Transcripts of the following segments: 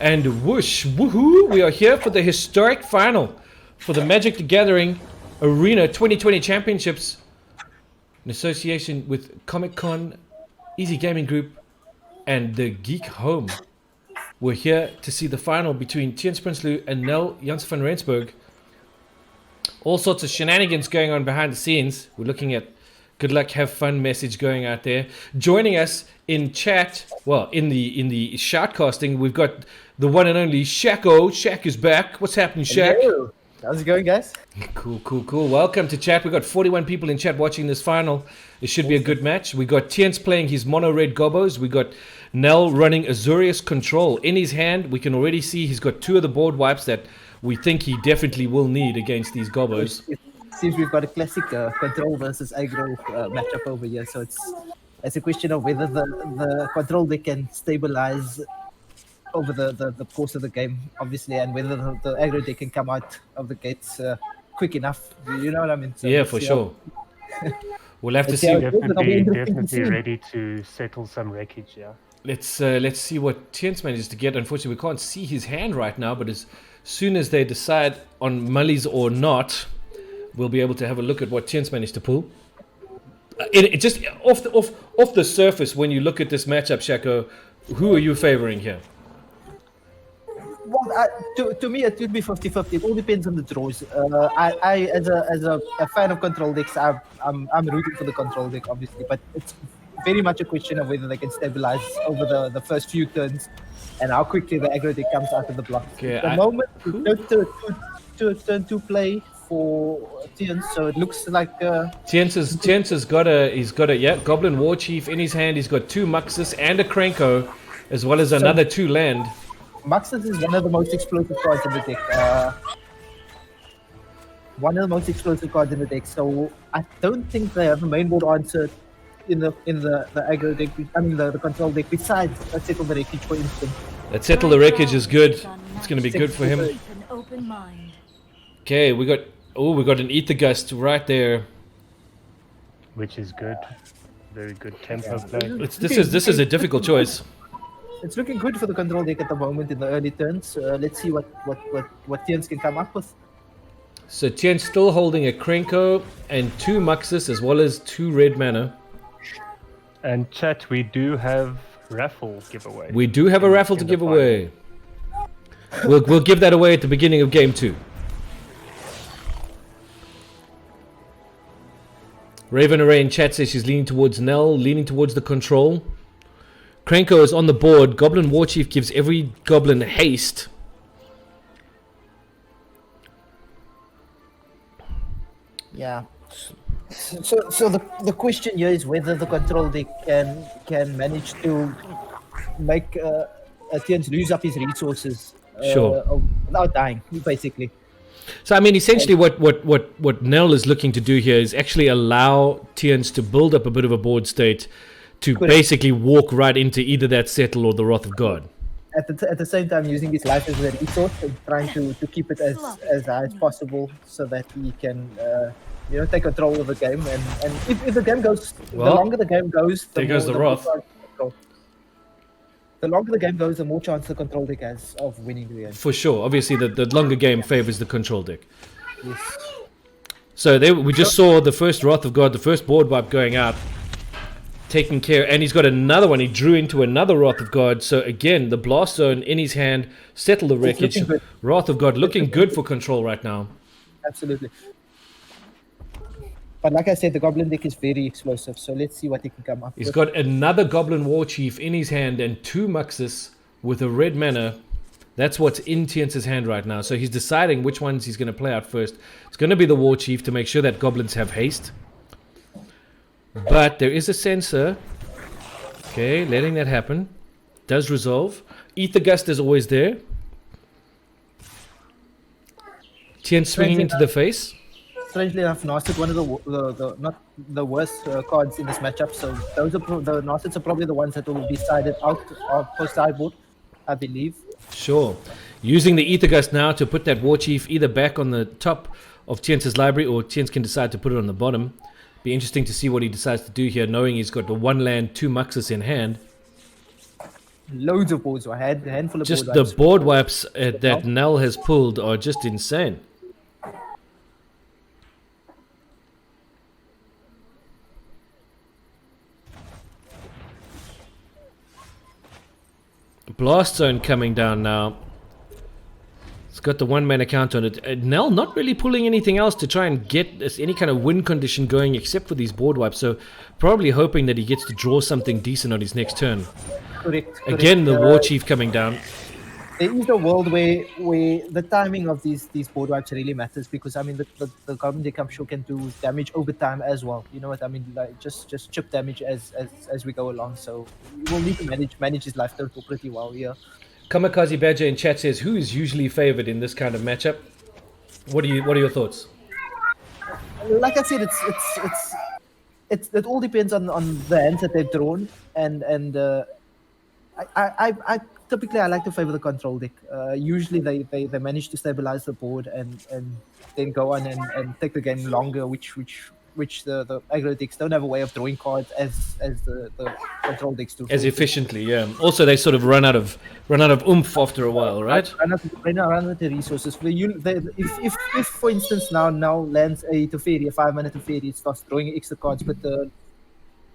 And whoosh, woohoo, we are here for the historic final for the Magic the Gathering Arena 2020 Championships in association with Comic Con, Easy Gaming Group, and the Geek Home. We're here to see the final between Theuns Prinsloo and Nell, Janse van Rensburg. All sorts of shenanigans going on behind the scenes. We're looking at good luck, have fun message going out there. Joining us in chat, well, in the shoutcasting, we've got the one and only Shako. Shaq is back. What's happening, Shaq? Hello. How's it going, guys? Cool. Welcome to chat. We've got 41 people in chat watching this final. It should be a good match. We got Theuns playing his mono red gobos. We got Nell running Azorius Control. In his hand, we can already see he's got two of the board wipes that we think he definitely will need against these gobos. It seems we've got a classic control versus aggro matchup over here. So it's a question of whether the control deck can stabilize over the course of the game, obviously, and whether the aggro deck can come out of the gates quick enough. You know what I mean? So yeah, for sure. We'll have to see. Definitely ready to settle some wreckage, yeah. Let's see what Theuns manages to get. Unfortunately, we can't see his hand right now, but as soon as they decide on mullies or not, we'll be able to have a look at what Theuns managed to pull. It just off the surface, when you look at this matchup, Shako, who are you favoring here? Well, to me, it would be 50-50. It all depends on the draws. I as a fan of control decks, I'm rooting for the control deck, obviously, but it's very much a question of whether they can stabilize over the first few turns and how quickly the aggro deck comes out of the block. Okay, At the moment, to turn to play for Theuns, so it looks like Theuns has got a Goblin War Chief in his hand. He's got two Muxus and a Krenko, as well as another two land. Muxus is one of the most explosive cards in the deck. One of the most explosive cards in the deck. So I don't think they have a main board answer in the aggro deck. I mean the control deck. Besides, let's settle the wreckage, for instance. That settle the wreckage is good. It's going to be good for him. Okay, we got an Ether Gust right there, which is good. Very good tempo play. This is a difficult choice. It's looking good for the control deck at the moment in the early turns. Let's see what Theuns can come up with. So Theuns still holding a Krenko and two Muxus as well as two red mana. And chat, we do have raffle giveaway. We do have a raffle to give away. We'll give that away at the beginning of game 2. Raven Array in chat says she's leaning towards Nell, leaning towards the control. Krenko is on the board. Goblin War Chief gives every goblin haste. Yeah. So the question here is whether the control deck can manage to make Theuns lose up his resources without dying, basically. So I mean, essentially, what Nell is looking to do here is actually allow Theuns to build up a bit of a board state to basically walk right into either that settle or the Wrath of God. At the same time, using his life as a resource and trying to keep it as high as possible so that he can take control of the game. And if the game goes, the longer the game goes, there goes the Wrath. The longer the game goes, the more chance the control deck has of winning the game. For sure. Obviously, the longer game favors the control deck. Yes. So we just saw the first Wrath of God, the first board wipe going out, taking care, and he's got another one. He drew into another Wrath of God. So again, the Blast Zone in his hand, settle the wreckage. Wrath of God looking good for control right now. Absolutely. But like I said, the Goblin deck is very explosive, so let's see what he can come up with. He's got another Goblin War Chief in his hand and two Muxus with a red mana. That's what's in Theuns' hand right now. So he's deciding which ones he's going to play out first. It's going to be the War Chief to make sure that goblins have haste. But there is a sensor. Okay, letting that happen. Does resolve. Ether Gust is always there. Theuns swinging into the face. Strangely enough, Narset, one of the not the worst cards in this matchup. So those are the Narsets are probably the ones that will be sided out for sideboard, I believe. Sure. Using the Ether Gust now to put that War Chief either back on the top of Theuns' library, or Theuns can decide to put it on the bottom. Be interesting to see what he decides to do here, knowing he's got the one land, two Muxus in hand. Loads of boards. I had a handful of Just board the wipes. board wipes that Nell has pulled are just insane. Blast zone coming down now. It's got the one-man account on it. Nell not really pulling anything else to try and get any kind of win condition going except for these board wipes. So probably hoping that he gets to draw something decent on his next turn. Correct. Again, the war chief coming down. There is a world where the timing of these board wipes really matters, because I mean the Goblin deck, I'm sure, can do damage over time as well. You know what I mean? Like just chip damage as we go along. So we'll need to manage his life total pretty well here. Kamikaze Badger in chat says, who is usually favored in this kind of matchup? What are your thoughts? Like I said, it all depends on the hands that they've drawn, and I typically I like to favor the control deck. Usually they manage to stabilize the board and then go on and take the game longer, which the aggro decks don't have a way of drawing cards as the control decks do. As efficiently, yeah. Also, they sort of run out of oomph after a while, right? Run out of the resources. If for instance now lands a Teferi, a 5-mana Teferi, it starts drawing extra cards, but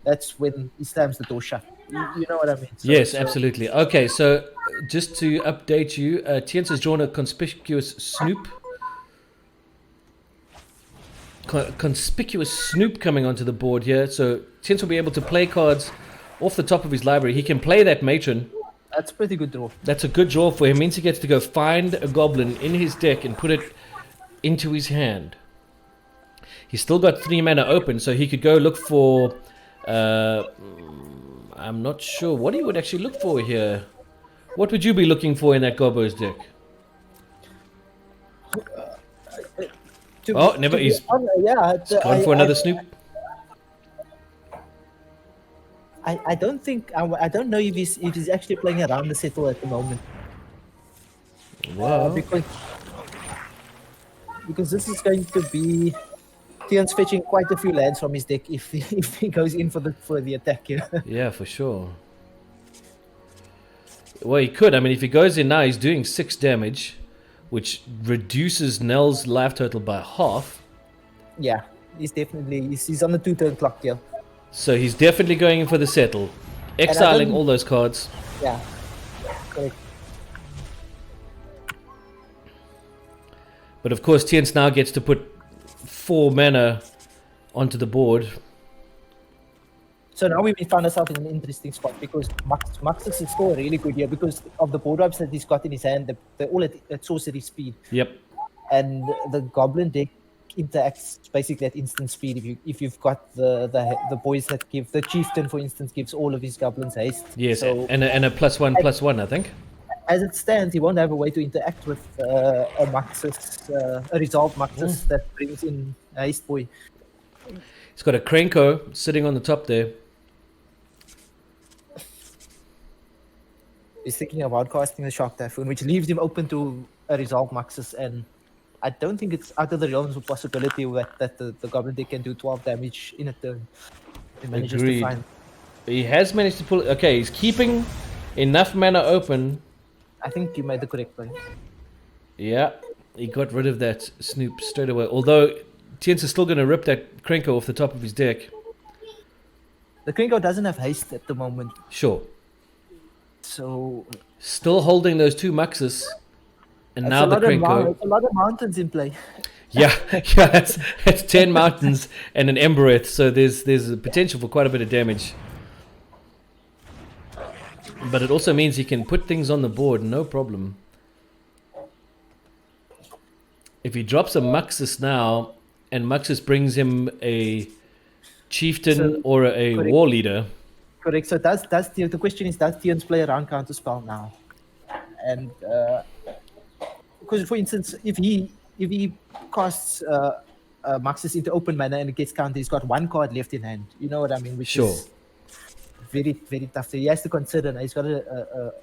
that's when he slams the door shut. You know what I mean? Yes, absolutely. Okay, so just to update you, Theuns has drawn a conspicuous snoop. Conspicuous snoop coming onto the board here. So Theuns will be able to play cards off the top of his library. He can play that matron. That's a pretty good draw. That's a good draw for him. Means he gets to go find a goblin in his deck and put it into his hand. He's still got 3 mana open, so he could go look for... I'm not sure what he would actually look for here. What would you be looking for in that Gobbo's deck? He's gone for another snoop. I don't think I don't know if he's actually playing around the settle at the moment. Wow. Because this is going to be Theuns fetching quite a few lands from his deck if he goes in for the attack here. Yeah, for sure. Well, he could. I mean, if he goes in now, he's doing 6 damage, which reduces Nell's life total by half. Yeah, he's on the 2-turn clock here. So he's definitely going in for the settle, exiling all those cards. Yeah, correct. But of course, Theuns now gets to put 4 mana onto the board. So now we found ourselves in an interesting spot, because Maxis is still really good here because of the board wipes that he's got in his hand. They're all at sorcery speed. Yep. And the Goblin deck interacts basically at instant speed. If you've got the boys that give the chieftain, for instance, gives all of his goblins haste. Yes, so, and a +1/+1, I think. As it stands, he won't have a way to interact with a Maxis, a resolved Maxis that brings in a haste boy. He's got a Krenko sitting on the top there. He's thinking about casting the Shark Typhoon, which leaves him open to a resolved Maxis, and I don't think it's out of the realms of possibility that the Goblin deck can do 12 damage in a turn. He manages to find. He has managed to pull. Okay, he's keeping enough mana open. I think you made the correct play. Yeah, he got rid of that snoop straight away. Although Theuns is still going to rip that Krenko off the top of his deck. The Krenko doesn't have haste at the moment. Sure. So still holding those 2 Maxis, and now the Krenko. It's a lot of mountains in play. Yeah, it's 10 mountains and an Embereth, so there's a potential for quite a bit of damage. But it also means he can put things on the board, no problem. If he drops a Maxis now, and Maxis brings him a chieftain or a war leader. Correct. So the question is, does Theuns play around counterspell now? And because, for instance, if he casts Maxis into open mana and it gets countered, he's got 1 card left in hand. You know what I mean? Which is very, very tough. So he has to consider. Now he's got a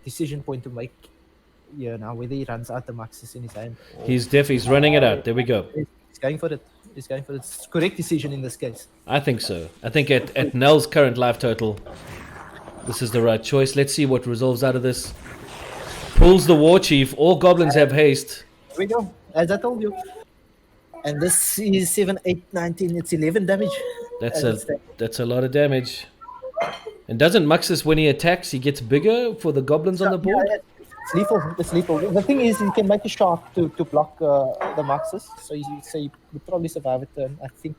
decision point to make. Yeah, now whether he runs out the Maxis in his hand. He's running it out. There we go. He's going for it. He's going for the correct decision in this case. I think so. I think at Nell's current life total, This is the right choice. Let's see what resolves out of this. Pulls the War Chief. All goblins have haste. Here we go, as I told you. And this is 7, 8, 19, it's 11 damage. That's a lot of damage. And doesn't Muxus, when he attacks, he gets bigger for the goblins on the board? Yeah, it's lethal. It's lethal. The thing is, you can make a shark to block the Muxus, so you would probably survive a turn, I think.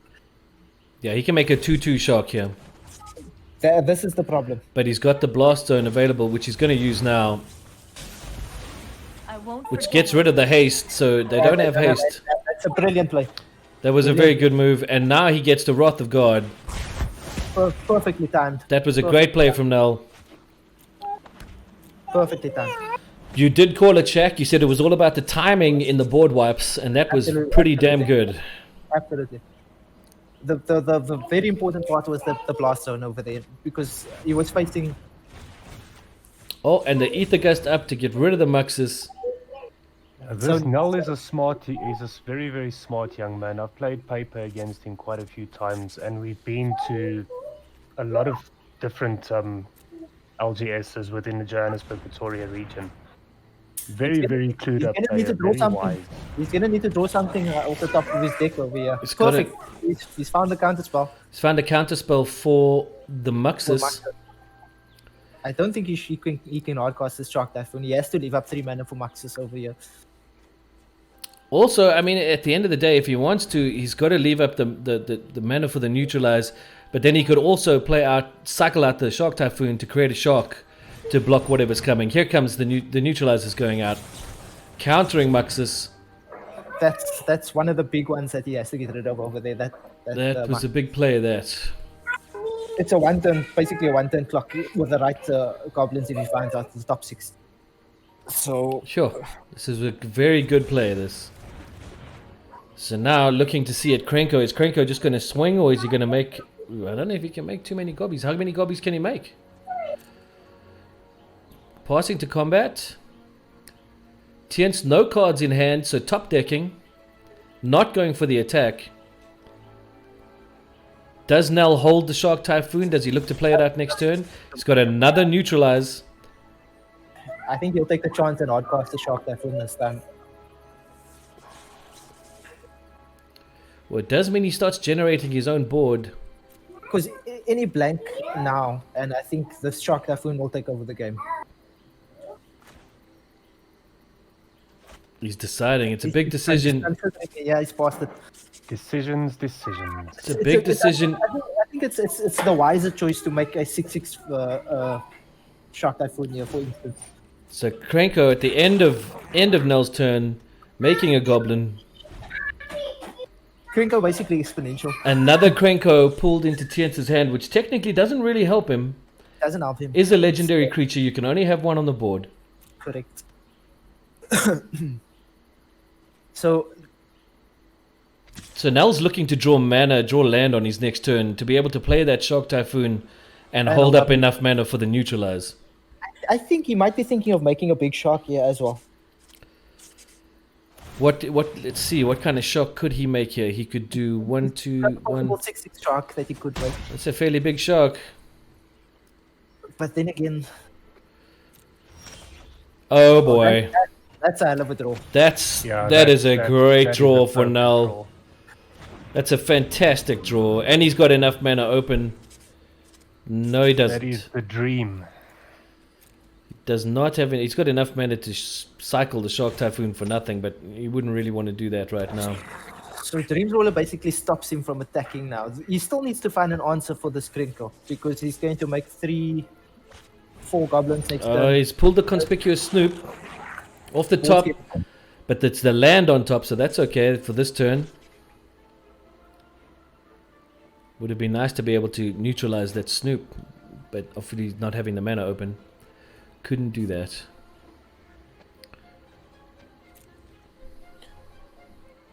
Yeah, he can make a 2/2 shark here. This is the problem. But he's got the blast zone available, which he's going to use now. Which gets rid of the haste, so they don't have haste. That's a brilliant play. That was a very good move, and now he gets the Wrath of God. Perfectly timed. That was a great play from Nell. Perfectly timed. You did call it, Shaq. You said it was all about the timing in the board wipes, and that was pretty damn good. Absolutely. The very important part was the blast zone over there, because he was facing... Oh, and the Ether Gust up to get rid of the Muxus. This Nell is a smart, he's a very, very smart young man. I've played paper against him quite a few times, and we've been to a lot of different LGSs within the Johannesburg, Pretoria region. Very, very clued up player, very wise. He's going to need to draw something off the top of his deck over here. It's perfect. He's found the counterspell. He's found a counterspell for the Muxus. I don't think he can hardcast this Shark Typhoon. He has to leave up 3 mana for Muxus over here. Also, I mean, at the end of the day, if he wants to, he's got to leave up the mana for the neutralize. But then he could also cycle out the Shark Typhoon to create a shark to block whatever's coming. Here comes the neutralizers going out, countering Muxus. That's one of the big ones that he has to get rid of over there. That was a big play. That it's a basically a 1-turn clock with the right goblins if he finds out the top 6. So sure, this is a very good play. This. So now looking to see it, Krenko. Is Krenko just going to swing, or is he going to make? I don't know if he can make too many gobbies. How many gobbies can he make? Passing to combat. Theuns, no cards in hand, so top decking. Not going for the attack. Does Nell hold the Shark Typhoon? Does he look to play it out next turn? He's got another neutralize. I think he'll take the chance and hardcast the Shark Typhoon this time. Well, it does mean he starts generating his own board. Because any blank now, and I think the Shark Typhoon will take over the game. He's deciding. It's a big decision. Yeah, he's passed it. Decisions. It's a big decision. I think it's the wiser choice to make a 6/6 Shark Typhoon here, for instance. So Krenko at the end of Nell's turn, making a goblin. Krenko basically exponential. Another Krenko pulled into Theuns' hand, which technically doesn't really help him. Doesn't help him. Is a legendary creature. You can only have one on the board. Correct. So Nell's looking to draw land on his next turn to be able to play that Shark Typhoon and hold up enough mana for the neutralize. I think he might be thinking of making a big shark here as well. Let's see, what kind of shark could he make here? He could do 1, 2, 1. 6/6 shark that he could make. That's a fairly big shark. But then again, oh boy. That's a hell of a draw. That is a great draw for Nell. That's a fantastic draw. And he's got enough mana open. No, he doesn't. That is the dream. Does not have any. He's got enough mana to cycle the Shark Typhoon for nothing, but he wouldn't really want to do that right now. So Dreams Roller basically stops him from attacking now. He still needs to find an answer for this Krenko, because he's going to make 4 goblins next turn. He's pulled the Conspicuous Snoop off the top, but it's the land on top, so that's okay for this turn. Would have been nice to be able to neutralize that Snoop, but obviously not having the mana open. Couldn't do that.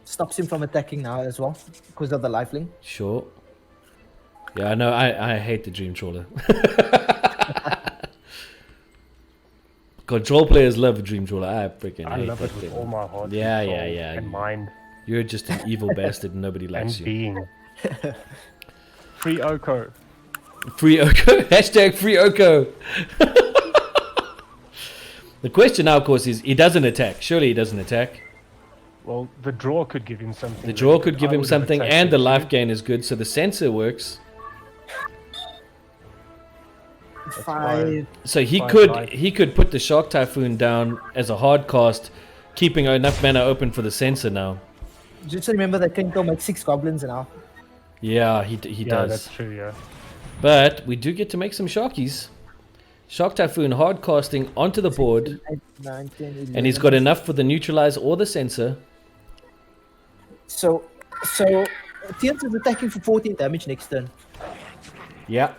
Stops him from attacking now as well, because of the lifelink. Sure. Yeah, I know. I hate the Dream Trawler. Control players love Dream Trawler. I freaking hate love it with all my heart. Yeah. And mind. You're just an evil bastard and nobody likes And you. being. Free Oko. Free Oko. Hashtag free Oko. The question now, of course, is he doesn't attack. Surely he doesn't attack. Well, the draw could give him something. The draw really could good. give I him would have something, attacked and it the too. life gain is good, so the sensor works. 5. So he Five could life. put the Shark Typhoon down as a hard cast, keeping enough mana open for the sensor now. Just remember that King Tom makes 6 goblins now. Yeah, he Yeah, does. that's true. Yeah. But we do get to make some Sharkies. Shark Typhoon hard casting onto the board, 8, 9, 10, 11. and he's got enough for the neutralize or the sensor. So Theuns is attacking for 14 damage next turn. Yeah.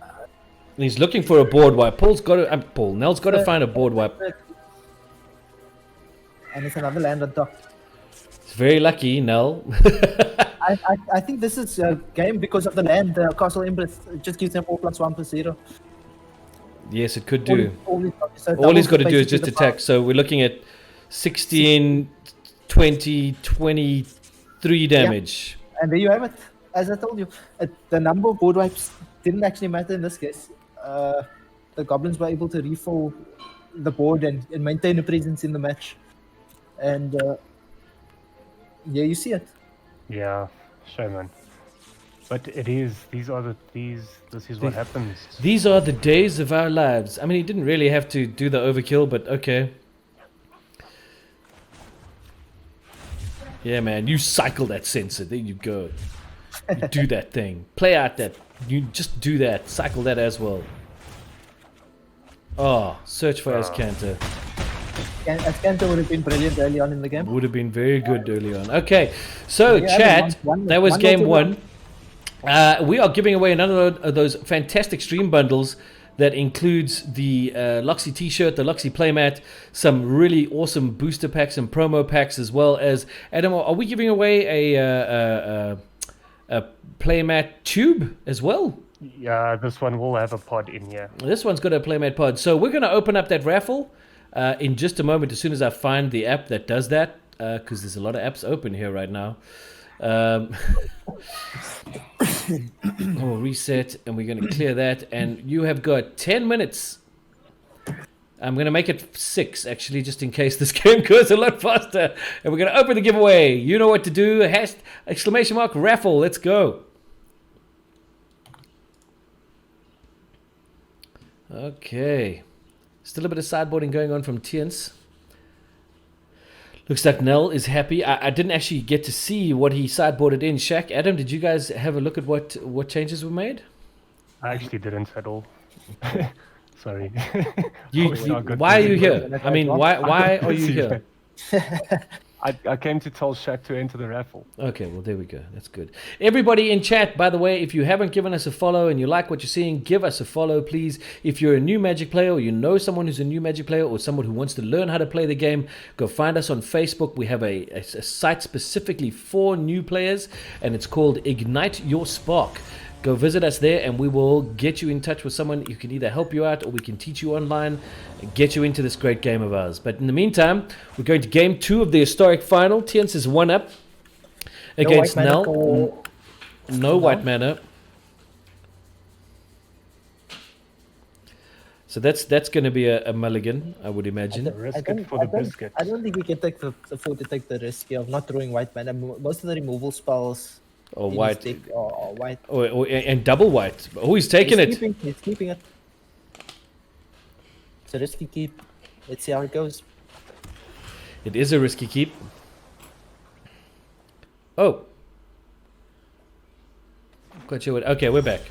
And he's looking for a board wipe. Nell's got to find a board wipe. And it's another land on top. It's very lucky, Nell. I think this is a game because of the land. Castle Empress just gives them 4+1/0. Yes, it could do. All All he's got to do is just attack. So we're looking at 16, 20, 23 damage. And there you have it. As I told you, the number of board wipes didn't actually matter in this case. The goblins were able to refill the board and maintain a presence in the match. And yeah, you see it. Yeah. Shame, man. But it is. This is what happens. These are the days of our lives. I mean, he didn't really have to do the overkill, but okay. Yeah, man, you cycle that sensor. There you go. You do that thing. Play out that. You just do that. Cycle that as well. Oh, search for Ascanter. Ascanter would have been brilliant early on in the game. Would have been very good early on. Okay, so Yeah, chat, one- that was one game or two one. We are giving away another of those fantastic stream bundles that includes the Luxy t-shirt, the Luxy playmat, some really awesome booster packs and promo packs, as well as, Adam, are we giving away a playmat tube as well? Yeah, this one will have a pod in here. This one's got a playmat pod. So we're going to open up that raffle in just a moment, as soon as I find the app that does that, because there's a lot of apps open here right now. We'll reset, and we're going to clear that, and you have got 10 minutes. I'm going to make it 6, actually, just in case this game goes a lot faster. And we're going to open the giveaway. You know what to do. # raffle. Let's go. Okay. Still a bit of sideboarding going on from Theuns. Looks like Nell is happy. I didn't actually get to see what he sideboarded in. Shaq, Adam, did you guys have a look at what changes were made? I actually didn't at all. Sorry. Why are you here? I mean, why are you here? I came to tell Shaq to enter the raffle. Okay, well, there we go. That's good. Everybody in chat, by the way, if you haven't given us a follow and you like what you're seeing, give us a follow, please. If you're a new Magic player, or you know someone who's a new Magic player, or someone who wants to learn how to play the game, go find us on Facebook. We have a site specifically for new players, and it's called Ignite Your Spark. Go visit us there, and we will get you in touch with someone who can either help you out, or we can teach you online and get you into this great game of ours. But in the meantime, we're going to game 2 of the historic final. Theuns is 1 up against Nell. No white mana. So that's going to be a mulligan, I would imagine. Risk it for the biscuit. I don't think we can afford to take the risk of not throwing white mana. Most of the removal spells Or in white. this deck are white. And double white. Oh, he's taking it. He's keeping it. It's a risky keep. Let's see how it goes. It is a risky keep. Oh. Got you. Okay, we're back.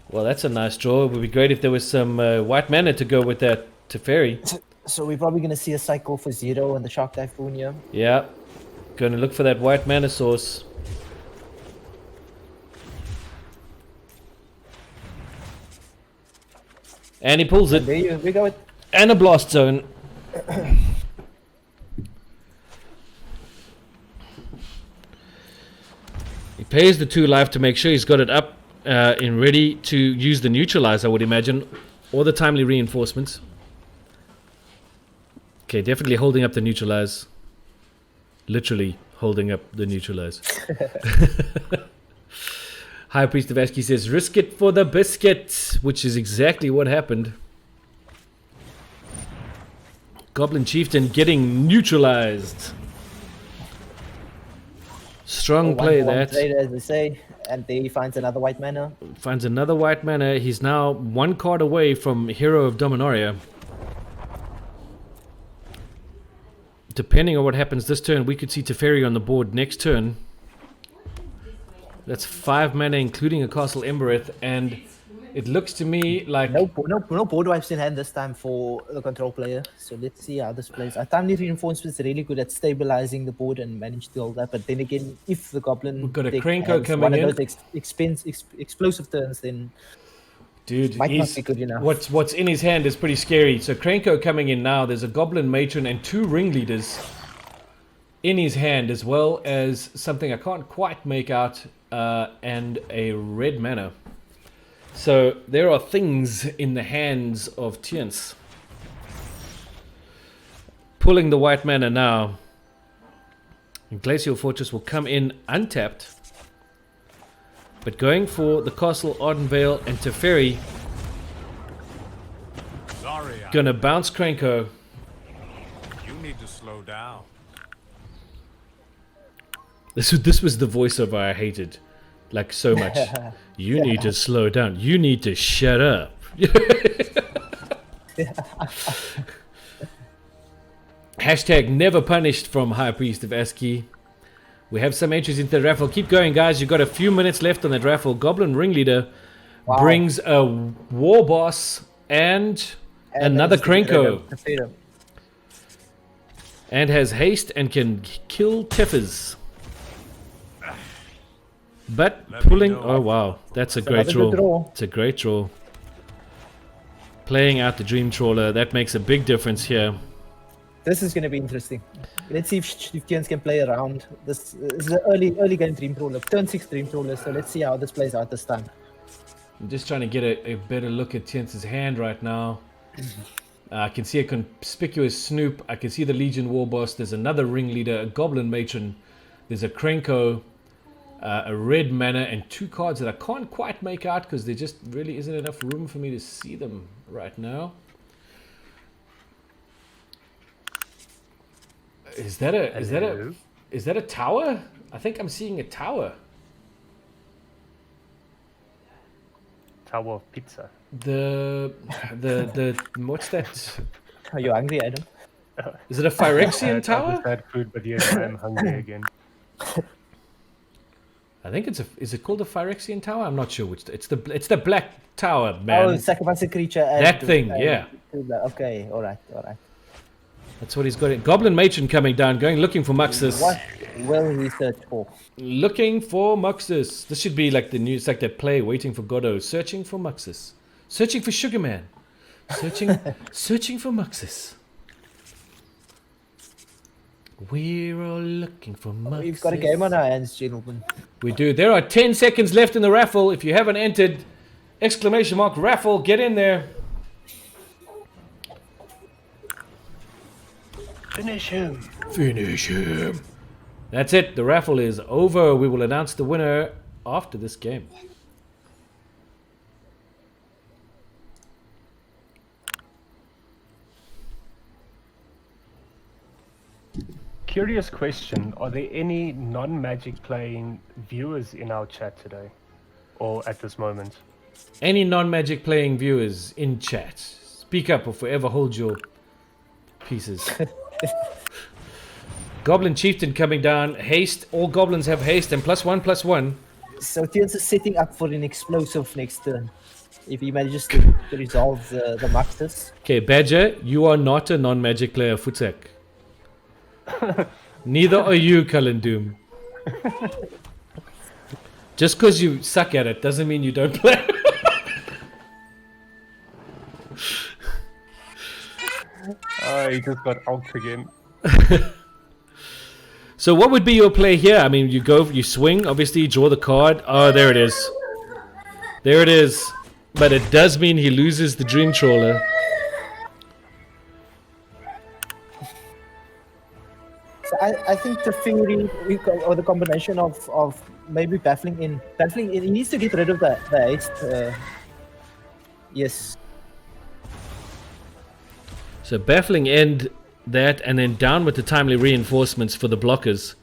Well, that's a nice draw. It would be great if there was some white mana to go with that Teferi. So we're probably going to see a cycle for 0 and the Shark Typhoon here. Yeah. Going to look for that white mana source. And he pulls it. There we go. And a blast zone. He pays the 2 life to make sure he's got it up and ready to use the neutralize, I would imagine, or the timely reinforcements. Okay, definitely holding up the neutralize. Literally holding up the neutralize. High Priest of Aski says, risk it for the biscuit, which is exactly what happened. Goblin Chieftain getting neutralized. Strong play that. Trader, as they say, and there he finds another white mana. Finds another white mana. He's now 1 card away from Hero of Dominaria. Depending on what happens this turn, we could see Teferi on the board next turn. That's 5 mana, including a Castle Embereth, and it looks to me like... No board wipes in hand this time for the control player. So let's see how this plays. Our timely reinforcement is really good at stabilizing the board and manage to hold that. But then again, if the Goblin... We've got a deck Krenko has coming in. one of those explosive turns, then... Dude, might not be good enough. What's in his hand is pretty scary. So Krenko coming in now. There's a Goblin Matron and 2 Ringleaders in his hand, as well as something I can't quite make out, and a red mana. So there are things in the hands of Theuns. Pulling the white mana now. And Glacial Fortress will come in untapped. But going for the Castle Ardenvale and Teferi. Gonna bounce Krenko. You need to slow down. This was the voiceover I hated. Like so much. You need to slow down. You need to shut up. Hashtag never punished from High Priest of Aski. We have some entries into the raffle. Keep going, guys. You've got a few minutes left on that raffle. Goblin Ringleader brings a War Boss and another Krenko. And has haste and can kill Tefers. But pulling... Oh, wow. That's a great draw. It's a great draw. Playing out the Dream Trawler. That makes a big difference here. This is going to be interesting. Let's see if Theuns can play around. This is an early game Dream Trawler. Turn 6 Dream Trawler, so let's see how this plays out this time. I'm just trying to get a better look at Theuns' hand right now. I can see a conspicuous Snoop. I can see the Legion War Boss. There's another Ringleader, a Goblin Matron. There's a Krenko, a red mana, and 2 cards that I can't quite make out because there just really isn't enough room for me to see them right now. Is that a tower? I think I'm seeing a tower. Tower of pizza. The what's that? Are you hungry, Adam? Is it a Phyrexian I tower? just had food, but yes, I am hungry again. I think is it called a Phyrexian tower? I'm not sure which. It's the black tower, man. Oh, sacrifice a creature. And that thing, yeah. Okay, all right. That's what he's got. Goblin Matron coming down, looking for Muxus. What will he search for? Looking for Muxus. This should be like the new. It's like that play, Waiting for Godot. Searching for Muxus. Searching for Sugarman. Searching for Muxus. We're all looking for Muxus. We've got a game on our hands, gentlemen. We do. There are 10 seconds left in the raffle. If you haven't entered, ! Raffle, get in there. Finish him. Finish him. That's it. The raffle is over. We will announce the winner after this game. Curious question. Are there any non-Magic playing viewers in our chat today? Or at this moment? Any non-Magic playing viewers in chat, speak up or forever hold your pieces. Goblin Chieftain coming down. Haste. All goblins have haste and +1/+1. So Theuns is setting up for an explosive next turn. If he manages to resolve the Muxus. Okay, Badger, you are not a non-Magic player, Futsak. Neither are you, Cullen Doom. Just because you suck at it doesn't mean you don't play. Oh, he just got out again. So what would be your play here? I mean, you swing, obviously, you draw the card. Oh, there it is. There it is. But it does mean he loses the Dream Trawler. So I think the Fury, or the combination of maybe baffling in. He needs to get rid of the haste. Yes. So baffling end that, and then down with the timely reinforcements for the blockers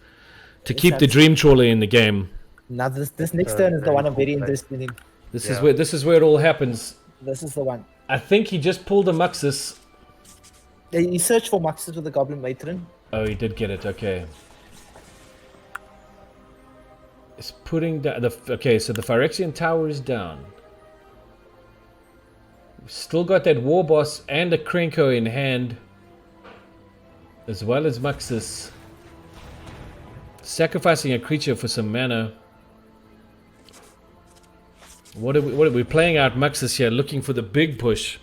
to keep the Dream Trawler in the game. Now this next turn is the one I'm very interested in. This is where it all happens. This is the one. I think he just pulled a Muxus. He searched for Muxus with the Goblin Matron. Oh, he did get it. Okay. It's putting down the. Okay, so the Phyrexian Tower is down. We've still got that War Boss and a Krenko in hand, as well as Muxus. Sacrificing a creature for some mana. What are we playing out Muxus here, looking for the big push.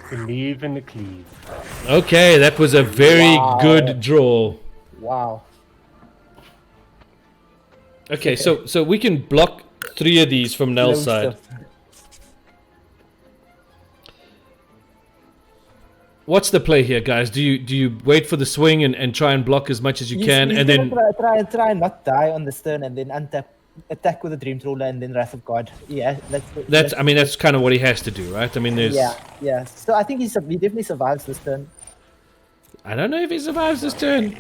Believe in the cleave. Okay, that was a very good draw. Wow. Okay, so we can block 3 of these from Nell's side. What's the play here, guys? Do you wait for the swing and try and block as much as you can, and then try and not die on this turn, and then untap, attack with the Dream Trawler, and then Wrath of God? Yeah, that's I mean, that's kind of what he has to do, right? I mean, there's yeah. So I think he definitely survives this turn. I don't know if he survives this turn.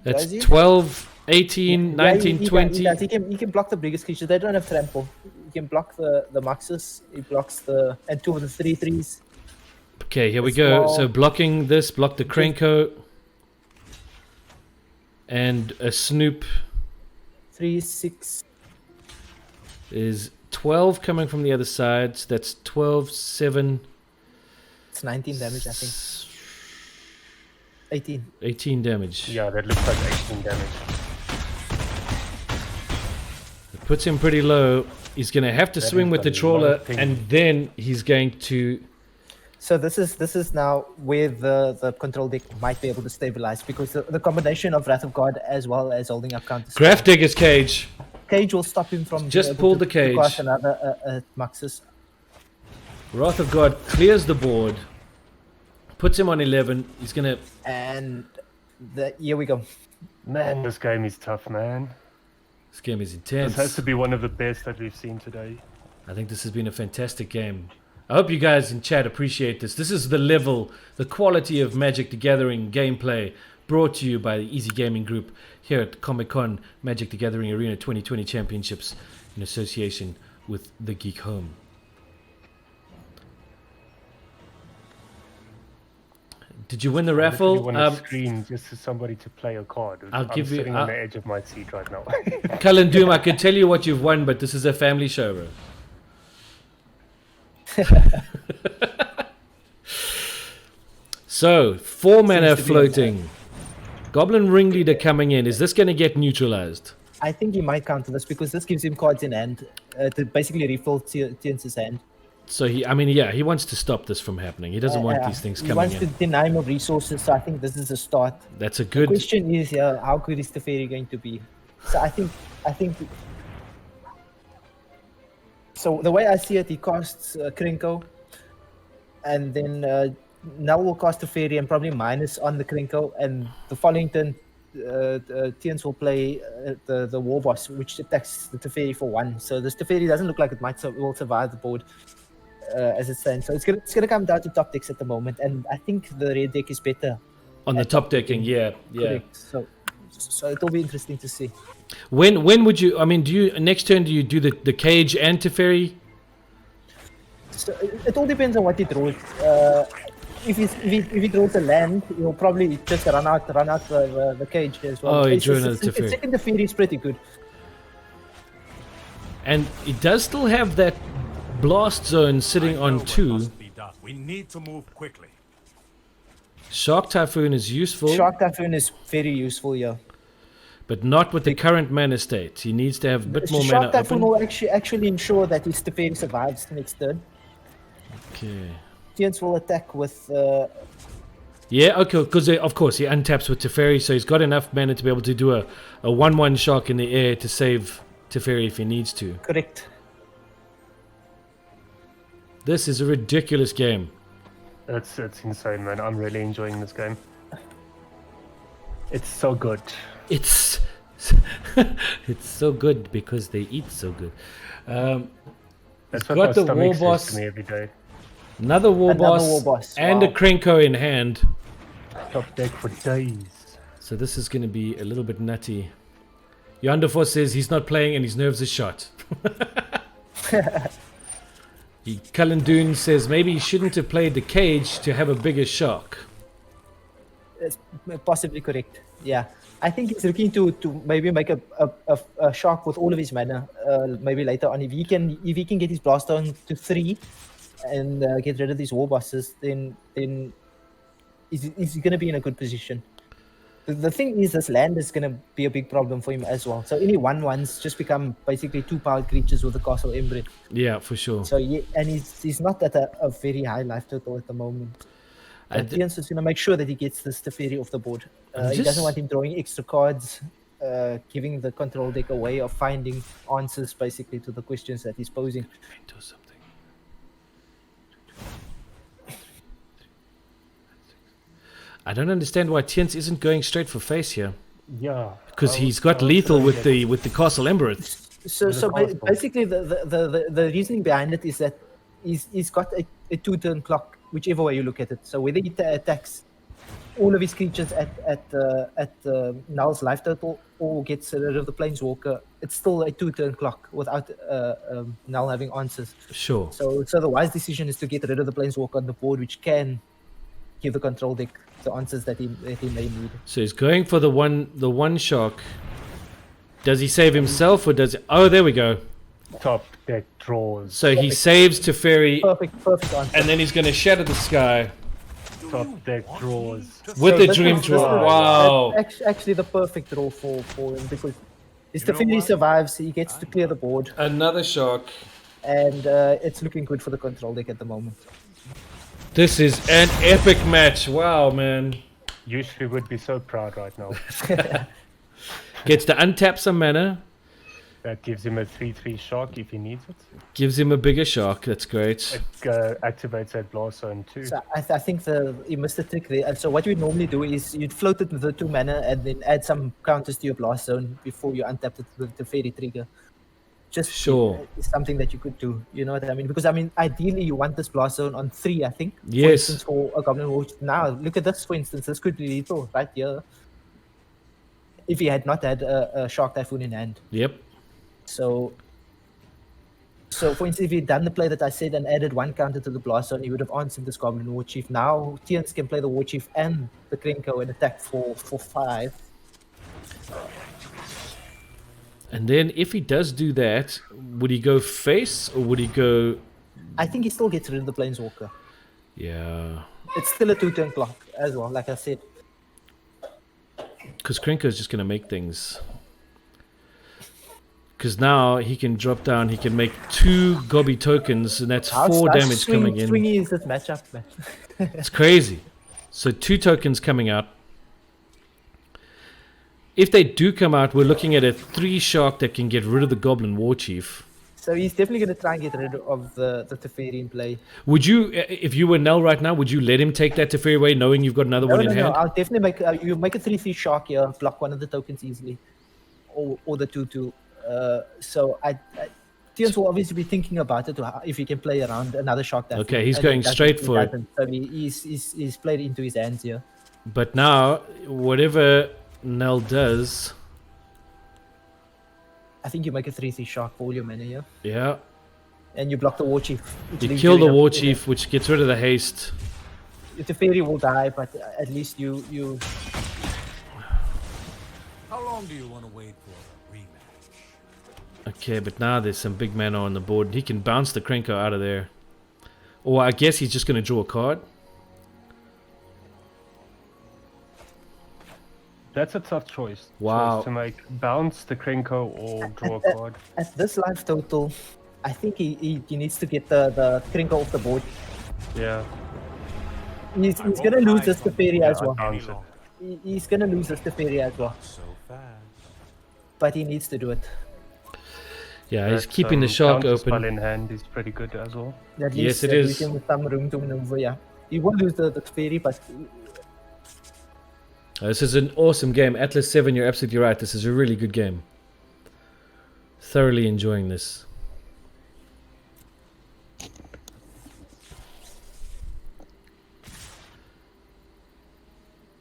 That's Does he? 12, 18, 19, 20. He can block the biggest creatures. They don't have trample. He can block the Muxus. He blocks and 2 of the 3/3s. Okay, here we go. Small. So blocking this, block the Krenko. And a Snoop 3, 6. is 12 coming from the other side. So that's 12, 7. It's 19 damage, I think. 18. 18 damage. Yeah, that looks like 18 damage. It puts him pretty low. He's going to have to swing with the trawler, thing. and then he's going to... So this is now where the control deck might be able to stabilize, because the combination of Wrath of God as well as holding up counter Graph Digger's Cage. Cage will stop him from Just being able pulled to the cage. cast another Muxus. Wrath of God clears the board. Puts him on 11. He's going to... And here we go. Man, this game is tough, man. This game is intense. This has to be one of the best that we've seen today. I think this has been a fantastic game. I hope you guys in chat appreciate this. This is the level, the quality of Magic the Gathering gameplay brought to you by the Easy Gaming Group here at Comic-Con Magic the Gathering Arena 2020 Championships in association with the Geek Home. Did you win the raffle? I want to screen just for somebody to play a card. I'm sitting on the edge of my seat right now. Cullen Doom, I could tell you what you've won, but this is a family show, bro. So, 4 mana floating. Goblin Ringleader coming in. Is this going to get neutralized? I think he might counter this, because this gives him cards in hand to basically refill Theuns' hand. So he wants to stop this from happening. He doesn't want these things He coming wants in. to deny him of resources, so I think this is a start. That's a The good... question is, how good is Teferi going to be? So I think. So the way I see it, he casts Krenko, and then Nell will cast Teferi and probably minus on the Krenko, and the following turn, Theuns will play the War Boss, which attacks the Teferi for 1. So this Teferi doesn't look like it will survive the board as it stands. So it's gonna come down to top decks at the moment, and I think the red deck is better On the top decking, yeah. Correct. So it'll be interesting to see. When would you... I mean, next turn, do you do the Cage and Teferi? So it all depends on what he draws. If he draws a land, he'll probably just run out the Cage as well. Oh, he drew another Teferi. Second Teferi is pretty good. And it does still have that Blast Zone sitting on 2. We need to move quickly. Shark Typhoon is useful, Shark Typhoon is very useful, yeah. but not with the current mana state. He needs to have a bit more Shark mana Typhoon open. will actually ensure that his Teferi survives next turn. Okay. Theuns will attack with... Yeah, okay, because of course he untaps with Teferi, so he's got enough mana to be able to do a 1/1 Shark in the air to save Teferi if he needs to. Correct. This is a ridiculous game. It's insane, man. I'm really enjoying this game. It's so good. It's it's so good because they eat so good. That's he's what got my the stomach war says boss, to me every day. another war Another boss, war boss, and a wow. Krenko in hand. Top deck for days. So this is going to be a little bit nutty. Yonderfor says he's not playing and his nerves are shot. Cullen Doon says maybe he shouldn't have played the cage to have a bigger shock. It's possibly correct. Yeah, I think he's looking to maybe make a shark with all of his mana. Maybe later on, if he can get his blast down to 3 and get rid of these war bosses, then he's going to be in a good position. The thing is, this land is going to be a big problem for him as well. So any 1/1s just become basically 2-powered creatures with a castle inbred. Yeah, for sure. So yeah, and he's not at a very high life total at the moment. And Theuns is going to make sure that he gets this Teferi off the board. He doesn't want him drawing extra cards, giving the control deck a way of finding answers basically to the questions that he's posing. Do something. I don't understand why Theuns isn't going straight for face here. Yeah. Because he's got lethal with the Castle Emperor. So basically, the reasoning behind it is that he's got a 2-turn clock, whichever way you look at it. So whether he attacks all of his creatures at Nell's life total or gets rid of the Planeswalker, it's still a 2-turn clock without Nell having answers. Sure. So the wise decision is to get rid of the Planeswalker on the board, which can give the control deck the answers that he may need. So he's going for the one shock. Does he save himself or does? Oh, there we go. Top deck draws. So he saves Teferi, Perfect answer. and then he's going to shatter the sky Top deck draws. with So a this dream is- draw. Wow. That's actually the perfect draw for him because if Teferi survives, he gets to clear the board, Another shock. and it's looking good for the control deck at the moment. This is an epic match. Wow, man. Usually would be so proud right now. Gets to untap some mana. That gives him a 3/3 shock if he needs it. Gives him a bigger shock. That's great. It activates that blast zone too. So I think he missed the trick there. And so what you normally do is you'd float it with the 2 mana and then add some counters to your blast zone before you untap it with the fairy trigger. Just Sure. it's something that you could do. You know what I mean? Because I mean, ideally you want this blast zone on 3, I think. For Yes. instance, for a Goblin Watch. Now look at this, for instance. This could be lethal right here. If he had not had a Shark Typhoon in hand. Yep. So for instance, if he'd done the play that I said and added 1 counter to the blast zone, he would have answered this Goblin War Chief. Now Theuns can play the War Chief and the Krenko and attack for 5. And then if he does do that, would he go face or would he go? I think he still gets rid of the Planeswalker. Yeah. It's still a 2-turn clock as well, like I said. Because Krenko is just going to make things. Because now he can drop down, he can make 2 Gobby tokens, and that's 4 damage coming in. Swingy is this matchup, man. It's crazy. So 2 tokens coming out. If they do come out, we're looking at a 3 shark that can get rid of the Goblin War Chief. So he's definitely going to try and get rid of the Teferi in play. Would you, if you were Nell right now, would you let him take that Teferi away, knowing you've got another one in hand? I'll definitely make you make a 3/3 shark here, block one of the tokens easily, or the 2/2. So Theuns will obviously be thinking about it if he can play around another shark. Okay, he's going straight for it. So he's played it into his hands here. But now, whatever Nell does, I think you make a 3/3 shark for all your mana here, yeah, and you block the War Chief. which you leaves kill the in a- War Chief, which gets rid of the haste. The Teferi will die, but at least you. How long do you want to wait for a rematch? Okay, but now there's some big mana on the board. He can bounce the Krenko out of there. Or I guess he's just going to draw a card. That's a tough choice. Wow. Choice to make bounce the Krenko or draw a card. At this life total, I think he needs to get the Krenko off the board. Yeah. He's gonna lose this Teferi as well. bounce it. He's gonna lose this Teferi as well, So fast. but he needs to do it. Yeah, he's That, keeping the shark counter spell open. in hand is pretty good as well. At Yes, least, it is. Leave him with some room to maneuver. Yeah, he won't lose the Teferi, but This is an awesome game. Atlas 7, you're absolutely right. This is a really good game. Thoroughly enjoying this.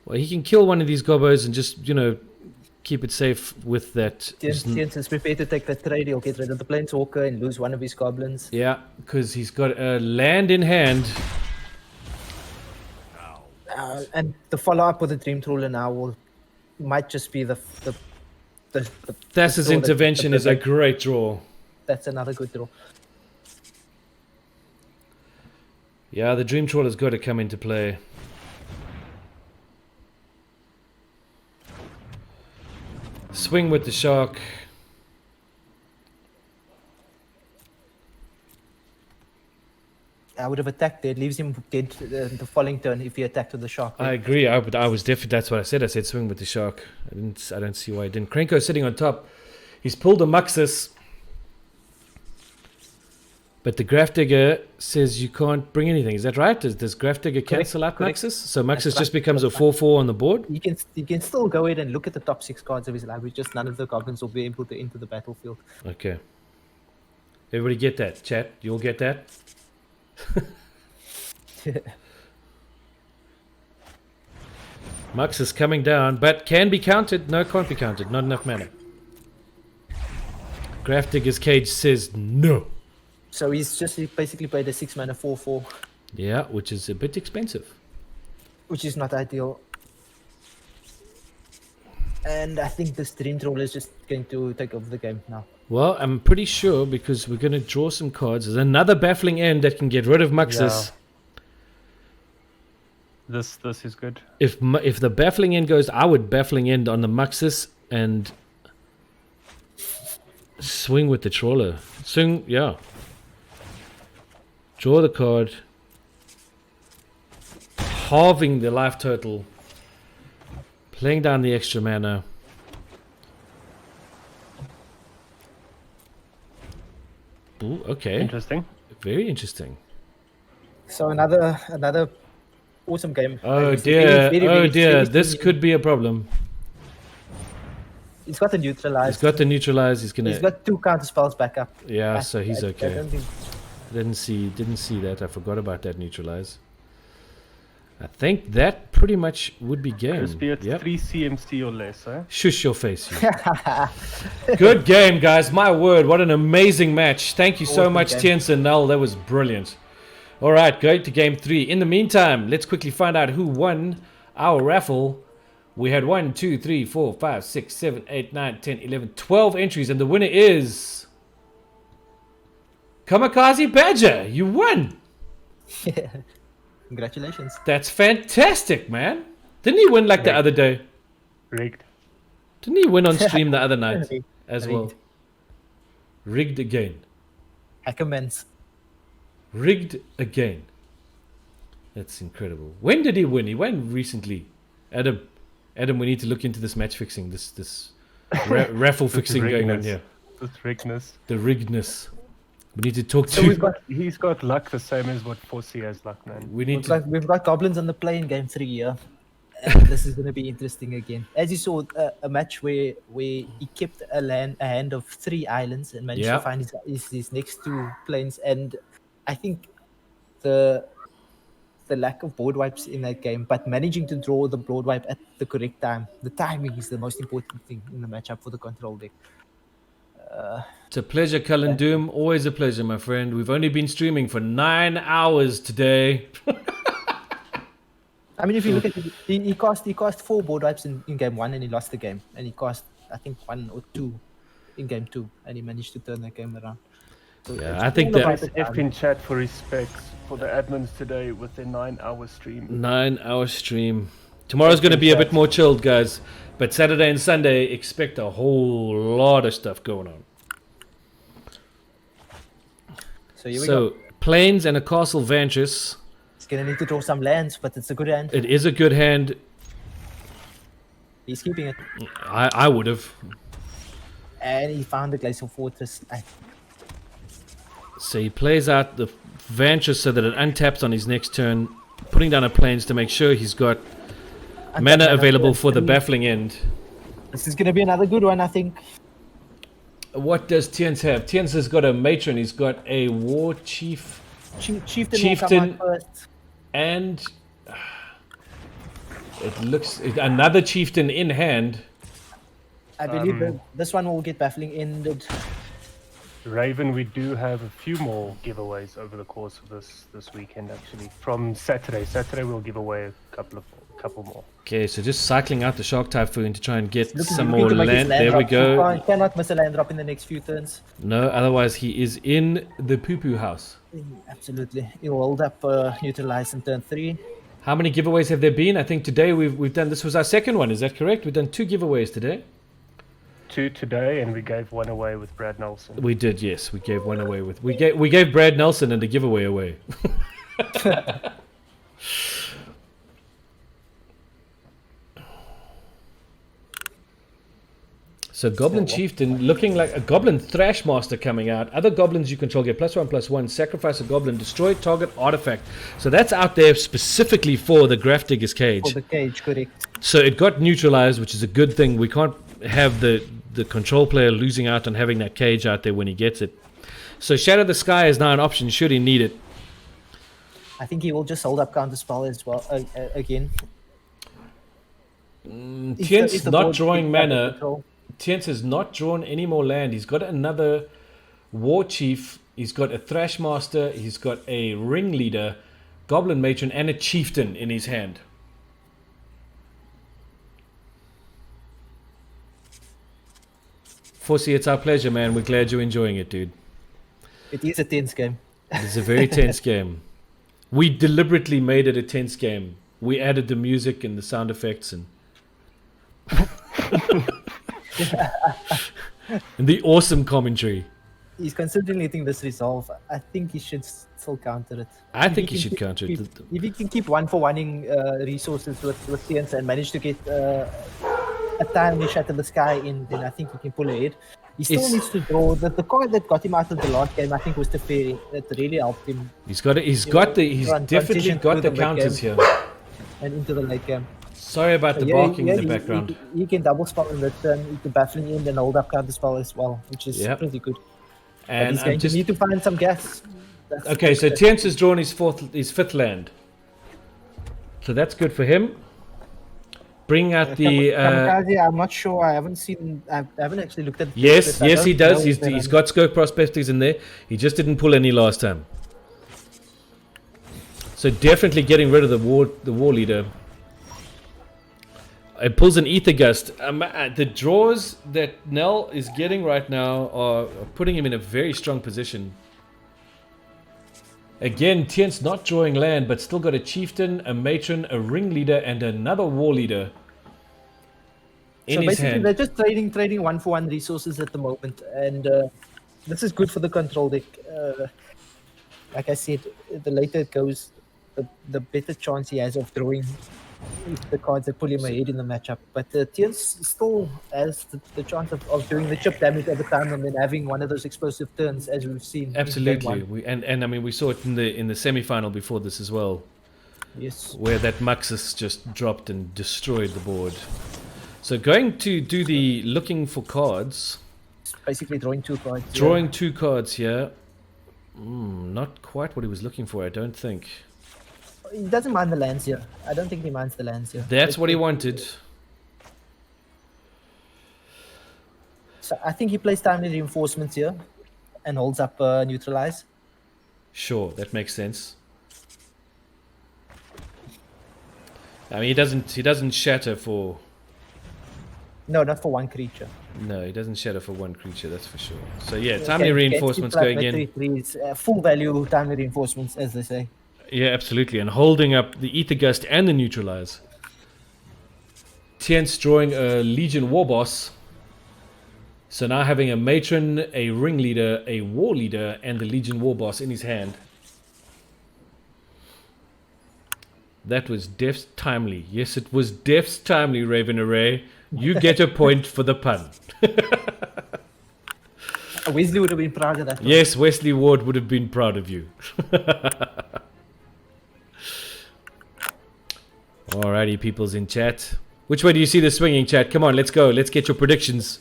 Well, he can kill one of these gobos and just, you know, keep it safe with that. Janse is prepared to take that trade. He'll get rid of the Planeswalker and lose one of his goblins. Yeah, because he's got a land in hand. And the follow-up with the Dream Trawler now might just be the Thassa's intervention is a great draw. That's another good draw. Yeah, the Dream Trawler's got to come into play. Swing with the shark. I would have attacked there. It leaves him dead the following turn if he attacked with the shark. I agree. I was definitely. That's what I said. I said swing with the shark. I don't see why I didn't. Krenko's sitting on top. He's pulled a Muxus. But the Grafdigger says you can't bring anything. Is that right? Does Grafdigger cancel out correct. Muxus? So Muxus That's just right. becomes a That's right. 4/4 on the board? He can still go ahead and look at the top 6 cards of his library. Just none of the goblins will be able to enter the battlefield. Okay. Everybody get that? Chat, you'll get that? Mux is coming down, but can be counted. No, can't be counted. Not enough mana. Grafdigger's Cage says no. So he basically played a 6 mana 4/4, Yeah, which is a bit expensive. which is not ideal. And I think this Dream Trawler is just going to take over the game now. Well, I'm pretty sure because we're going to draw some cards. There's another Baffling End that can get rid of Muxus. Yeah. This is good. If the Baffling End goes, I would Baffling End on the Muxus and swing with the Trawler. Swing, yeah. Draw the card. Halving the life total. Playing down the extra mana. Ooh, okay. Interesting. Very interesting. So another awesome game. Oh It's dear. very, very, Oh very dear. serious This game. could be a problem. He's got the neutralize. He's got the neutralize. He's He's gonna. got 2 counter spells back up. Yeah, so he's I okay. don't think Didn't see that. I forgot about that neutralize. I think that pretty much would be game. Crispy, it's Yep. 3 CMC or less, eh? Shush your face. You. Good game, guys. My word, what an amazing match. Thank you so Awesome much, game. Theuns and Nell. That was brilliant. All right, go to game 3. In the meantime, let's quickly find out who won our raffle. We had 1, 2, 3, 4, 5, 6, 7, 8, 9, 10, 11, 12 entries, and the winner is Kamikaze Badger. You won. Congratulations. That's fantastic, man. Didn't he win like the other day? Rigged. Didn't he win on stream the other night Rigged. as well? Rigged again. Hackermans. Rigged again. That's incredible. When did he win? He won recently. Adam, we need to look into this match fixing, this raffle fixing going on rigness. here. This rigness. The riggedness. We need to talk So to. He's got luck the same as what Fossey has luck, man. We need to. We've got goblins on the play in game 3 here. And this is going to be interesting again. As you saw, a match where he kept a hand of 3 islands and managed Yeah. to find his next 2 planes. And I think the lack of board wipes in that game, but managing to draw the board wipe at the correct time. The timing is the most important thing in the matchup for the control deck. It's a pleasure, Cullen Doom. Always a pleasure, my friend. We've only been streaming for 9 hours today. I mean, if you look at it, he cost 4 board wipes in game 1 and he lost the game. And he cost, I think, 1 or 2 in game 2, and he managed to turn that game around. So Yeah, it's I think all that- about the F timing. in chat for respects for the admins today with their 9-hour stream. 9-hour stream. Tomorrow's going to be a bit more chilled, guys. But Saturday and Sunday, expect a whole lot of stuff going on. So here we go. So, Plains and a Castle Vantress. He's gonna need to draw some lands, but it's a good hand. It is a good hand. He's keeping it, I would have. and he found the Glacial Fortress. So he plays out the Vantress so that it untaps on his next turn, putting down a Plains to make sure he's got Mana available turn for the 3. baffling end. This is going to be another good one, I think. What does Theuns have? Theuns has got a matron. He's got a war chief Chieftain, will Chieftain. come out first. and it looks another chieftain in hand. I believe this one will get baffling ended. Raven, we do have a few more giveaways over the course of this weekend. Actually, from Saturday. Saturday we'll give away a couple more. Okay, so just cycling out the Shark Typhoon to try and get Looking- some looking more to make his land. There we drop. go. He cannot miss a land drop in the next few turns. No, otherwise he is in the poo-poo house. Absolutely. He'll hold up neutralize in turn 3. How many giveaways have there been? I think today we've done, this was our second one, is that correct? We've done 2 giveaways today. 2 today, and we gave one away with Brad Nelson. We did, yes. We gave one away with we gave Brad Nelson and the giveaway away. So Goblin Chieftain looking like a Goblin Thrashmaster coming out. Other goblins you control get +1/+1. Sacrifice a goblin. Destroy target artifact. So that's out there specifically for the Graph Digger's Cage. For the cage, correct. So it got neutralized, which is a good thing. We can't have the control player losing out on having that cage out there when he gets it. So Shadow the Sky is now an option should he need it. I think he will just hold up counter spell as well again. Theuns not board drawing keeps that under mana. control. Theuns has not drawn any more land. He's got another War Chief. He's got a Thrashmaster. He's got a Ringleader, Goblin Matron, and a Chieftain in his hand. Fossey, it's our pleasure, man. We're glad you're enjoying it, dude. It is a tense game. It's a very tense game. We deliberately made it a tense game. We added the music and the sound effects and and the awesome commentary. He's considering letting this resolve. I think he should still counter it. I If think he he can should keep- counter it. If he can keep 1-for-1ing resources with Theuns and manage to get a timely shot in the sky in, then I think he can pull ahead. He still It's- needs to draw. The card that got him out of the last game, I think, was the Fairy. That really helped him He's definitely transition got through the the counters game. here. and into the late game. Sorry about the barking in the background. He can double spell in return. He can baffling in and hold up counter spell as well, which is Yep. pretty good. But And he's I'm going just to need to find some gas. That's okay. So Theuns has drawn his 5th land. So that's good for him. Bring out the. Kamikaze, I'm not sure. I haven't seen. I haven't actually looked at. Yes, this. I yes, he don't does. know He's that he's I'm- got scope prospectors in there. He just didn't pull any last time. So definitely getting rid of the war leader. It pulls an Ether Gust. The draws that Nell is getting right now are putting him in a very strong position. Again, Theuns not drawing land, but still got a chieftain, a matron, a ringleader, and another war leader in So his basically, hand. they're just trading 1-for-1 resources at the moment, and this is good for the control deck. Like I said, the later it goes, the better chance he has of drawing the cards that pull him ahead in the matchup. But Theuns still has the chance of doing the chip damage over time and then having one of those explosive turns, as we've seen. in game Absolutely, one. and I mean we saw it in the semi-final before this as well, Yes. where that Muxus just dropped and destroyed the board. So going to do the looking for cards, Basically drawing 2 cards. yeah. drawing 2 cards here. Not quite what he was looking for, I don't think. He doesn't mind the lands here. I don't think he minds the lands here. That's what he wanted. So I think he plays timely reinforcements here and holds up neutralize. Sure, that makes sense. I mean, he doesn't shatter for. No, not for one creature. No, he doesn't shatter for one creature. That's for sure. So yeah, Okay, timely okay, reinforcements keep like going in. victory threes, full value timely reinforcements, as they say. Yeah, absolutely, and holding up the Ether Gust and the neutralize. Theuns drawing a Legion War Boss. So now having a matron, a ringleader, a war leader, and the Legion War Boss in his hand. That was Death's timely. Yes, it was Death's timely, Raven Array. You get a point for the pun. Wesley would have been proud of that. one. Yes, Wesley Ward would have been proud of you. Alrighty, people's in chat. Which way do you see the swinging, chat? Come on, let's go. Let's get your predictions.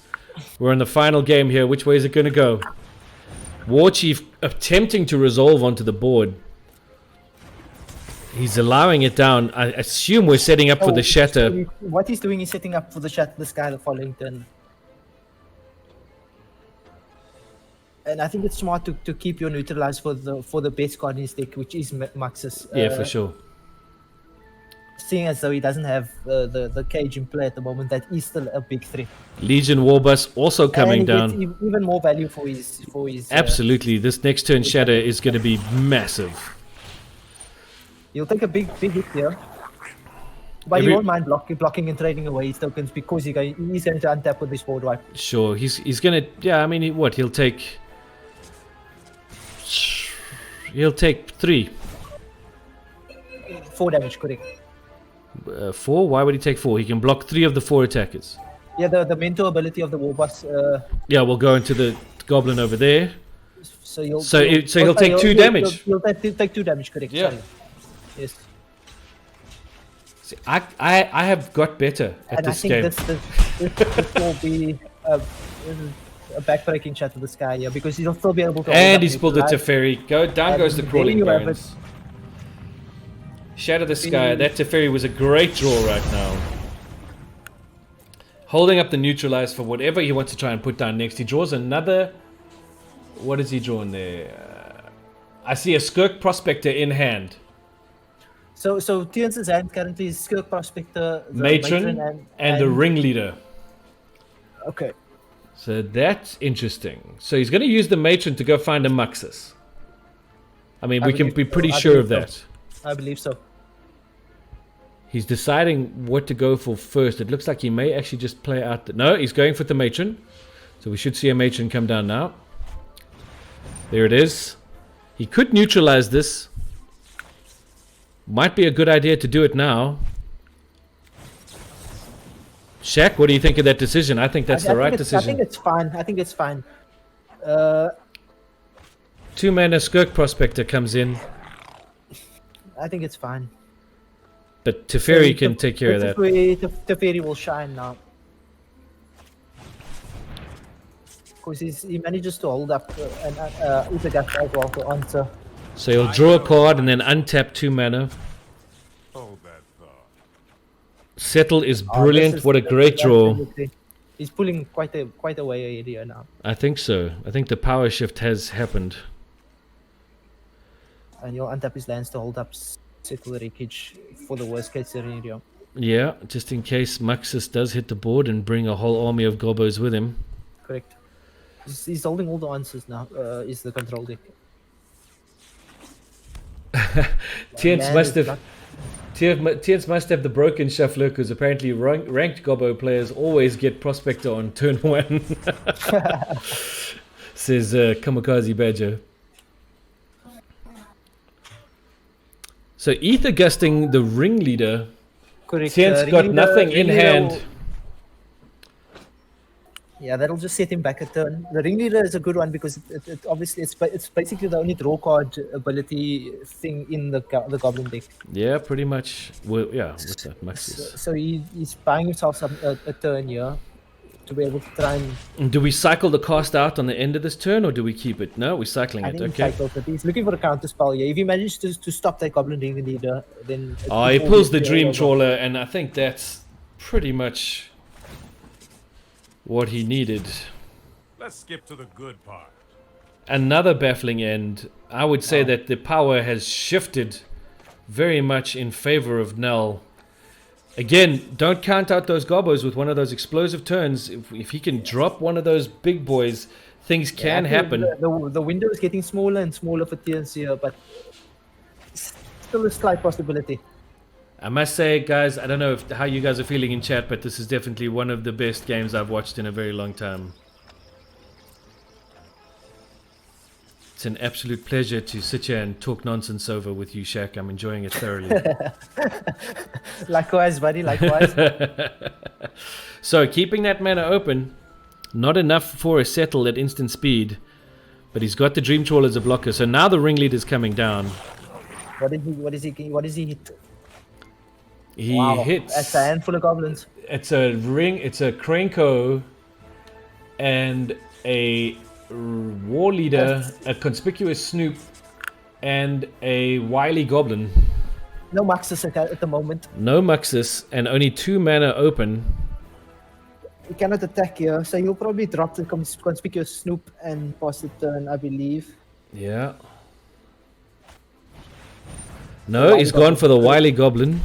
We're in the final game here. Which way is it going to go? War Chief attempting to resolve onto the board. He's allowing it down. I assume we're setting up for the shatter. What he's doing is setting up for the shatter the sky the following turn. And I think it's smart to keep your neutralized for the best card in his deck, which is Maxis. Yeah, for sure. Seeing as though he doesn't have the cage in play at the moment, that is still a big threat. Legion Warbus also coming and he down. gets even more value for his. Absolutely, this next turn shatter is going to be massive. He'll take a big hit here, but he won't mind blocking and trading away his tokens because he's going to untap with this board wipe. Sure, he's going to. Yeah, I mean, he'll take 3. 4 damage, correct. 4? Why would he take 4? He can block 3 of the 4 attackers. Yeah, the mentor ability of the Warbus. Yeah, we'll go into the goblin over there. So he'll take 2 damage. He'll take 2 damage, correct. Yeah. Sorry. Yes. See, I have got better at this game. And I think this will be a backbreaking shot to the sky, yeah, because he'll still be able to. And he's pulled the Teferi. Down goes the there crawling you have bones. Shatter the sky. That Teferi was a great draw right now. Holding up the neutralize for whatever he wants to try and put down next. He draws another. What is he drawing there? I see a Skirk Prospector in hand. So Theuns' hand currently is Skirk Prospector, the Matron and the Ringleader. Okay. So that's interesting. So he's going to use the Matron to go find a Muxus. I mean, we can be pretty sure of that. I believe so. He's deciding what to go for first. It looks like he may actually just play out the... No, he's going for the Matron. So we should see a Matron come down now. There it is. He could neutralize this. Might be a good idea to do it now. Shaq, what do you think of that decision? I think that's the right decision. I think it's fine. 2-mana Skirk Prospector comes in. I think it's fine. But Teferi can take care of that. Teferi will shine now. Because he manages to hold up and Utagath as well to answer. So he'll draw a card and then untap 2 mana. Hold that thought. Settle is brilliant. What a great draw. He's pulling quite a way here now. I think so. I think the power shift has happened. And you'll untap his lands to hold up Settle Wreckage for the worst case scenario. Yeah, just in case Muxus does hit the board and bring a whole army of gobos with him. Correct. He's holding all the answers now. Is the control deck. Theuns must have the broken shuffler because apparently ranked Gobbo players always get Prospector on turn 1. Says Kamikaze Badger. So Ether Gusting the Ringleader. Correct. Theuns got nothing in hand. Yeah, that'll just set him back a turn. The Ringleader is a good one because it obviously it's basically the only draw card ability thing in the Goblin deck. Yeah, pretty much. Well, yeah, with that Muxus. So he's buying himself a turn here to be able to try and. Do we cycle the cast out on the end of this turn or do we keep it? No, we're cycling it. Okay. He's looking for a counter spell here. If he manages to stop that Goblin Ringleader, then. He pulls the Dream Trawler, and I think that's pretty much what he needed. Let's skip to the good part. Another baffling end. I would say that the power has shifted very much in favor of Nell. Again, don't count out those gobos with one of those explosive turns. If he can drop one of those big boys, things can happen. The window is getting smaller and smaller for Theuns here, but still a slight possibility. I must say, guys, I don't know how you guys are feeling in chat, but this is definitely one of the best games I've watched in a very long time. It's an absolute pleasure to sit here and talk nonsense over with you, Shaq. I'm enjoying it thoroughly. Likewise, buddy, likewise. So, keeping that mana open, not enough for a settle at instant speed, but he's got the Dream Trawler as a blocker, so now the Ringleader's coming down. What is he hit? He Wow, hits. that's a handful of goblins. It's a ring. It's a Krenko and a war leader, a conspicuous snoop, and a wily goblin. No maxes at the moment. No muxus and only 2 mana open. He cannot attack here, so he'll probably drop the conspicuous snoop and pass the turn, I believe. Yeah. No, he's gone for the wily goblin.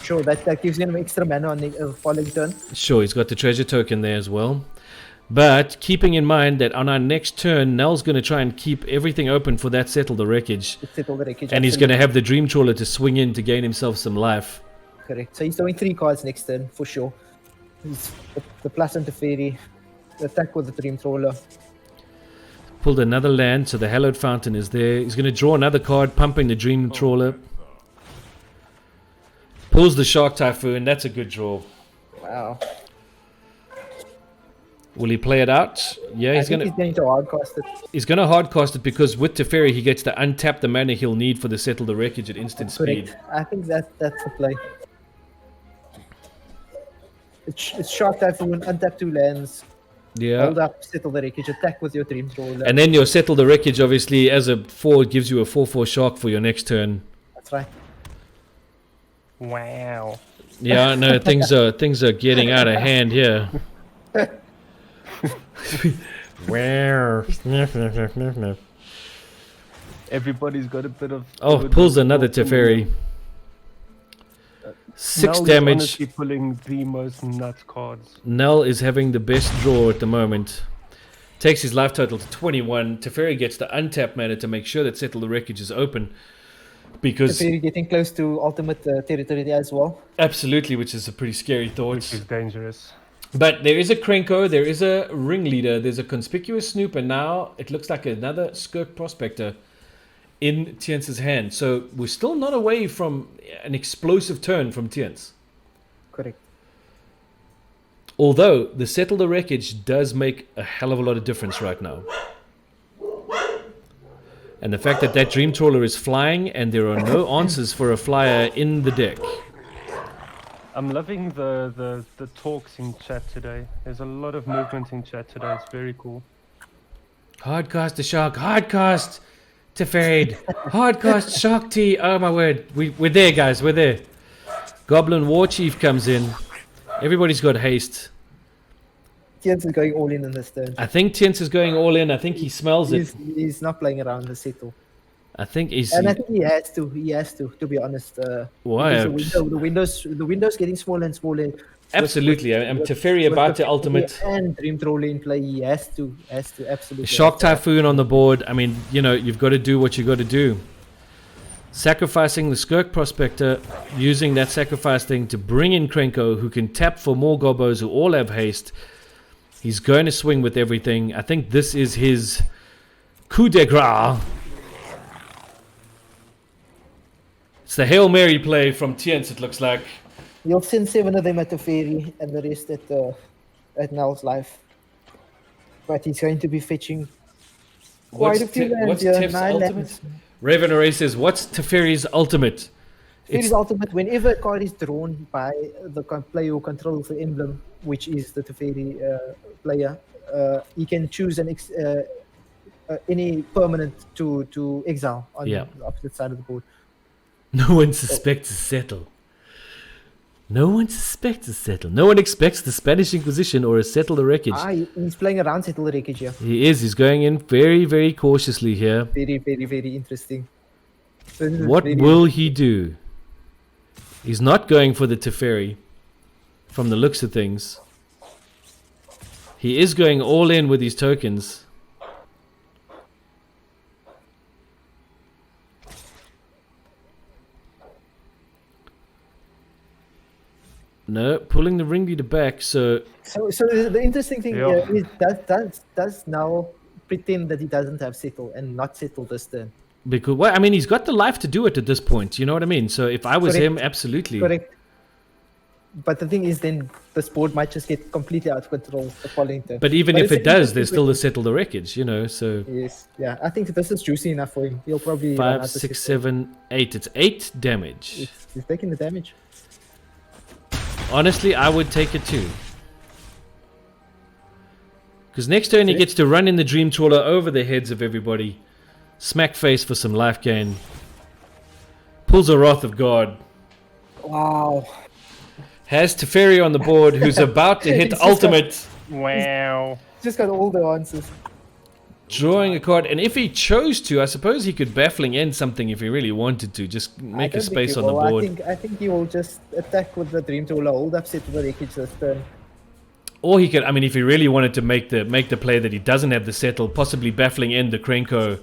Sure, that gives him extra mana on the following turn. Sure, he's got the treasure token there as well. But keeping in mind that on our next turn, Nell's going to try and keep everything open for that Settle the Wreckage. Settle the wreckage. And he's going to have the Dream Trawler to swing in to gain himself some life. Correct. So he's throwing 3 cards next turn, for sure. He's the plus and the fairy. The attack with the Dream Trawler. Pulled another land, so the Hallowed Fountain is there. He's going to draw another card, pumping the Dream Trawler. Pulls the Shark Typhoon. That's a good draw. Wow. Will he play it out? Yeah, He's going to hardcast it. He's going to hardcast it because with Teferi he gets to untap the mana he'll need for the Settle the Wreckage at instant speed. I think that's the play. It's Shark Typhoon, untap 2 lands. Yeah. Hold up, Settle the Wreckage, attack with your Dream Trawler. And then your Settle the Wreckage, obviously, as a 4, gives you a 4/4 Shark for your next turn. That's right. Wow. Yeah, no, things are getting out of hand here. Where? Everybody's got a bit of. Oh, pulls another Teferi. 6 Nell damage. Is honestly pulling the most nuts cards. Nell is having the best draw at the moment. Takes his life total to 21. Teferi gets the untap mana to make sure that Settle the Wreckage is open. Because Teferi getting close to ultimate territory there as well. absolutely, which is a pretty scary thought. Which is dangerous. But there is a Krenko, there is a Ringleader, there's a Conspicuous Snoop, and now it looks like another Skirk Prospector in Theuns' hand. So we're still not away from an explosive turn from Theuns. Correct. Although the Settle the Wreckage does make a hell of a lot of difference right now. And the fact that that Dream Trawler is flying and there are no answers for a flyer in the deck. I'm loving the talks in chat today. There's a lot of movement in chat today. It's very cool. Hardcast the Shark, hardcast Teferi, hardcast Shark T. Oh my word, we're there, guys, we're there. Goblin War Chief comes in. Everybody's got haste. Theuns is going all in this turn. I think Theuns is going all in. I think he smells it. He's not playing around the Settle. I think he's. And I think he has to. He has to be honest. Why? The window's getting smaller and smaller. Absolutely. I'm Teferi about to ultimate. And Dream Trawler in play. He has to absolutely. Shark Typhoon on the board. I mean, you know, you've got to do what you got to do. Sacrificing the Skirk Prospector, using that sacrifice thing to bring in Krenko, who can tap for more Gobos who all have haste. He's going to swing with everything. I think this is his coup de grace. It's the Hail Mary play from Theuns, it looks like. You'll send 7 of them at the Fairy and the rest at Nell's life. But he's going to be fetching quite a few lands What's here. Tef's 9 ultimate? lands. Raven Array says, what's Teferi's ultimate? Fairy's ultimate, whenever a card is drawn by the player who controls the emblem, which is the Teferi player, he can choose any permanent to exile on the opposite side of the board. No one suspects a Settle. No one suspects a Settle. No one expects the Spanish Inquisition or a Settle the Wreckage. He's playing around Settle the Wreckage here. He is. He's going in very, very cautiously here. Very, very, very interesting. What will he do? He's not going for the Teferi, from the looks of things. He is going all in with his tokens. No, pulling the Ringleader back, so the interesting thing here is does now pretend that he doesn't have Settle and not Settle this turn. Because, well, I mean, he's got the life to do it at this point, you know what I mean? So if I was him, absolutely. Correct. But the thing is, then this board might just get completely out of control the following turn. But even if it does, there's still the Settle the Wreckage, you know, so... Yes, yeah, I think this is juicy enough for him. He'll probably... 5, 6, 7, 8. It's 8 damage. He's taking the damage. Honestly, I would take it too. Because next turn he gets to run in the Dream Trawler over the heads of everybody. Smack face for some life gain. Pulls a Wrath of God. Wow. Has Teferi on the board, who's about to hit ultimate. Wow. Just got all the answers. Drawing a card, and if he chose to, I suppose he could baffling end something if he really wanted to. Just make a space on the board. I think he will just attack with the Dream Trawler, hold up, set the wreckage this turn. Or he could, I mean, if he really wanted to make the play that he doesn't have the settle, possibly baffling end the Krenko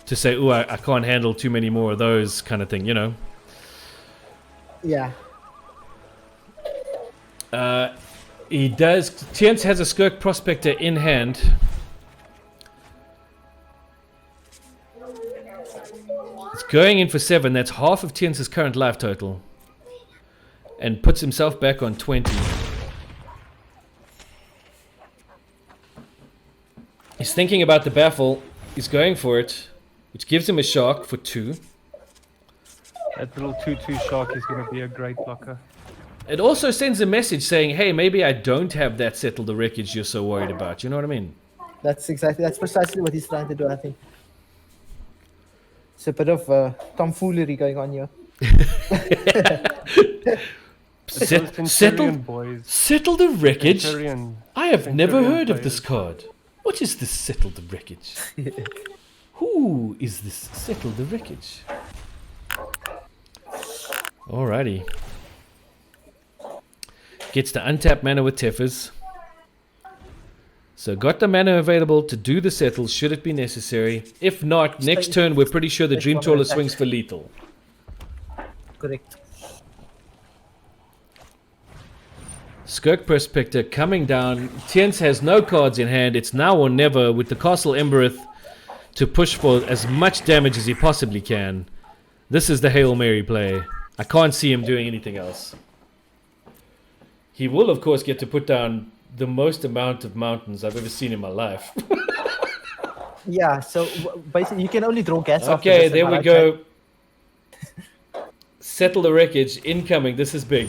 to say, "Ooh, I can't handle too many more of those," kind of thing, you know. Yeah. He does. Theuns has a Skirk Prospector in hand. It's going in for 7. That's half of Theuns' current life total. And puts himself back on 20. He's thinking about the baffle. He's going for it, which gives him a shark for 2. That little 2/2 shark is going to be a great blocker. It also sends a message saying, hey, maybe I don't have that settle the wreckage you're so worried about. You know what I mean? That's precisely what he's trying to do, I think. It's a bit of tomfoolery going on here. Settle the wreckage? Centurion. I have never Centurion heard of players. this card. What is this settle the wreckage? Who is this settle the wreckage? Alrighty. Gets to untap mana with Tefers. So got the mana available to do the settle should it be necessary. If not, next turn we're pretty sure the Dream Trawler swings for lethal. Correct. Skirk Prospector coming down. Theuns has no cards in hand. It's now or never with the Castle Embereth to push for as much damage as he possibly can. This is the Hail Mary play. I can't see him doing anything else. He will, of course, get to put down the most amount of mountains I've ever seen in my life. Yeah, so basically you can only draw gas after Okay, this, there am I we right, go. Settle the wreckage. Incoming. This is big.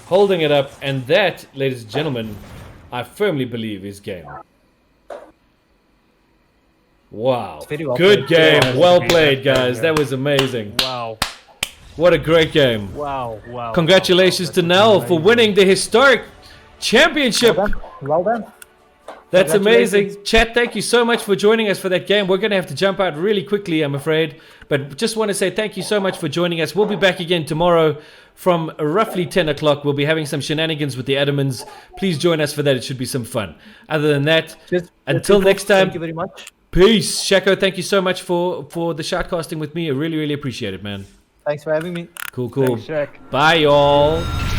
Holding it up. And that, ladies and gentlemen, I firmly believe is game. Wow. Very well Good played. game. Yeah, Well that's played, good. guys. That was amazing. Wow. What a great game. Wow. Wow. Congratulations wow. to Nell for winning the historic championship. Well done. That's amazing. Congratulations. Chat, thank you so much for joining us for that game. We're going to have to jump out really quickly, I'm afraid. But just want to say thank you so much for joining us. We'll be back again tomorrow from roughly 10 o'clock. We'll be having some shenanigans with the Adamans. Please join us for that. It should be some fun. Other than that, until next time, Thank you very much. peace. Shako, thank you so much for the shoutcasting with me. I really, really appreciate it, man. Thanks for having me. Cool. Thanks, Shaq. Bye, y'all.